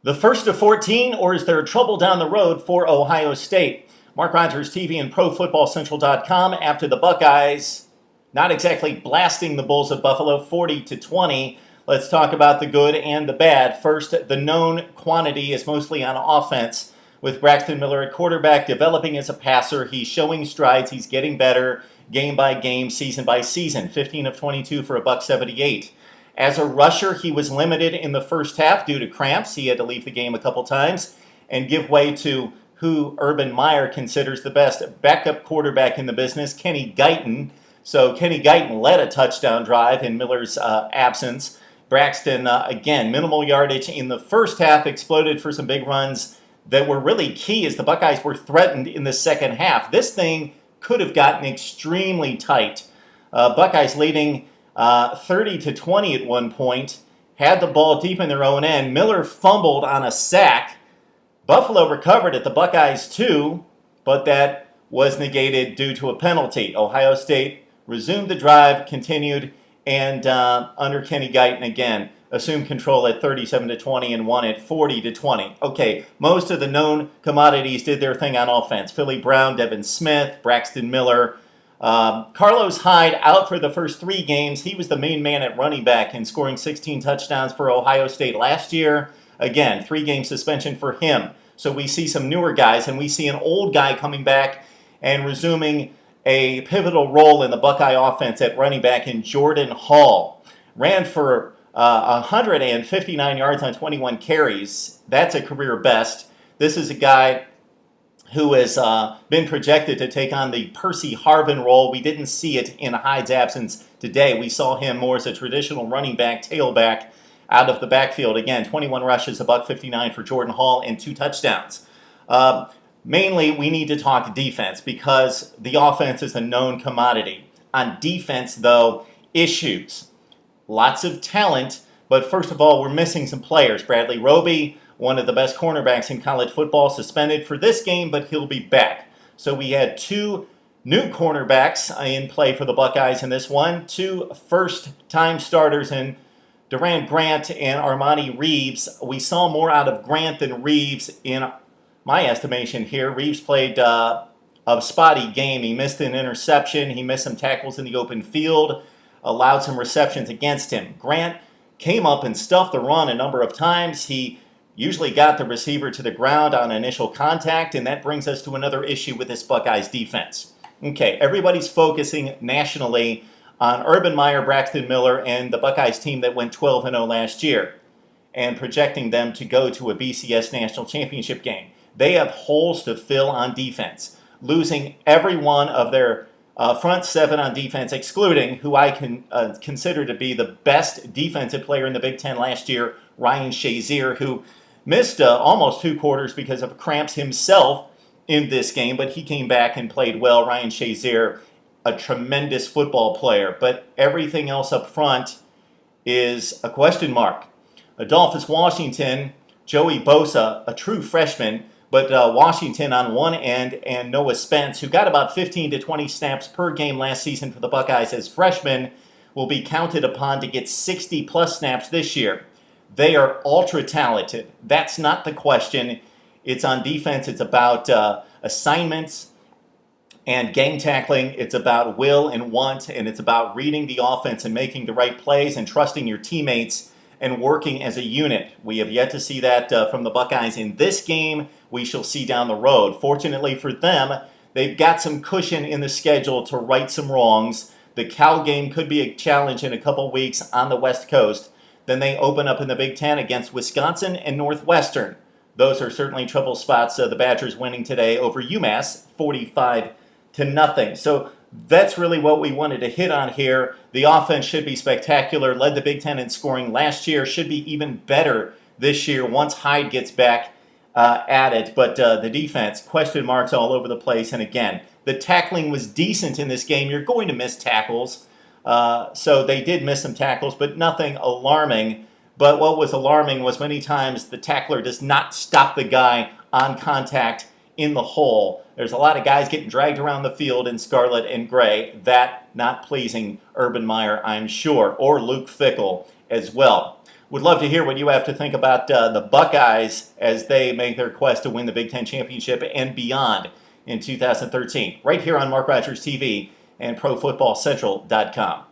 The first of 14, or is there trouble down the road for Ohio State? MarkRogersTV and ProFootballCentral.com after the Buckeyes not exactly blasting the Bulls of Buffalo 40-20. Let's talk about the good and the bad. First, the known quantity is mostly on offense, with Braxton Miller at quarterback, developing as a passer. He's showing strides. He's getting better game by game, season by season. 15 of 22 for a $178. As a rusher, he was limited in the first half due to cramps. He had to leave the game a couple times and give way to who Urban Meyer considers the best backup quarterback in the business, Kenny Guiton. So Kenny Guiton led a touchdown drive in Miller's absence. Braxton, again, minimal yardage in the first half, exploded for some big runs that were really key as the Buckeyes were threatened in the second half. This thing could have gotten extremely tight. Buckeyes leading 30-20 at one point, had the ball deep in their own end. Miller fumbled on a sack. Buffalo recovered at the Buckeyes too, but that was negated due to a penalty. Ohio State resumed the drive, continued, and under Kenny Guiton again, assumed control at 37-20 and won at 40-20. Okay, most of the known commodities did their thing on offense. Philly Brown, Devin Smith, Braxton Miller. Carlos Hyde out for the first 3 games. He was the main man at running back and scoring 16 touchdowns for Ohio State last year. Again, 3-game suspension for him. So we see some newer guys, and we see an old guy coming back and resuming a pivotal role in the Buckeye offense at running back in Jordan Hall. Ran for 159 yards on 21 carries. That's a career best. This is a guy who has been projected to take on the Percy Harvin role. We didn't see it in Hyde's absence today. We saw him more as a traditional running back, tailback, out of the backfield. Again, 21 rushes, $159 for Jordan Hall, and 2 touchdowns. Mainly, we need to talk defense because the offense is a known commodity. On defense, though, issues. Lots of talent, but first of all, we're missing some players. Bradley Roby, one of the best cornerbacks in college football, suspended for this game, but he'll be back. So we had 2 new cornerbacks in play for the Buckeyes in this one. 2 first-time starters in Durant Grant and Armani Reeves. We saw more out of Grant than Reeves in my estimation here. Reeves played a spotty game. He missed an interception. He missed some tackles in the open field, allowed some receptions against him. Grant came up and stuffed the run a number of times. He usually got the receiver to the ground on initial contact, and that brings us to another issue with this Buckeyes defense. Okay, everybody's focusing nationally on Urban Meyer, Braxton Miller, and the Buckeyes team that went 12-0 last year, and projecting them to go to a BCS National Championship game. They have holes to fill on defense, losing every one of their front 7 on defense, excluding who I can consider to be the best defensive player in the Big Ten last year, Ryan Shazier, who missed almost 2 quarters because of cramps himself in this game, but he came back and played well. Ryan Shazier, a tremendous football player, but everything else up front is a question mark. Adolphus Washington, Joey Bosa, a true freshman, but Washington on one end, and Noah Spence, who got about 15 to 20 snaps per game last season for the Buckeyes as freshmen, will be counted upon to get 60-plus snaps this year. They are ultra-talented. That's not the question. It's on defense. It's about assignments and gang tackling. It's about will and want, and it's about reading the offense and making the right plays and trusting your teammates and working as a unit. We have yet to see that from the Buckeyes in this game. We shall see down the road. Fortunately for them, they've got some cushion in the schedule to right some wrongs. The Cal game could be a challenge in a couple weeks on the West Coast. Then they open up in the Big Ten against Wisconsin and Northwestern. Those are certainly trouble spots. The Badgers winning today over UMass, 45-0. So that's really what we wanted to hit on here. The offense should be spectacular. Led the Big Ten in scoring last year. Should be even better this year once Hyde gets back at it. But the defense, question marks all over the place. And again, the tackling was decent in this game. You're going to miss tackles. So they did miss some tackles, but nothing alarming. But what was alarming was many times the tackler does not stop the guy on contact in the hole. There's a lot of guys getting dragged around the field in scarlet and gray. That not pleasing Urban Meyer, I'm sure, or Luke Fickell as well. Would love to hear what you have to think about the Buckeyes as they make their quest to win the Big Ten Championship and beyond in 2013, right here on Mark Rogers TV and ProFootballCentral.com.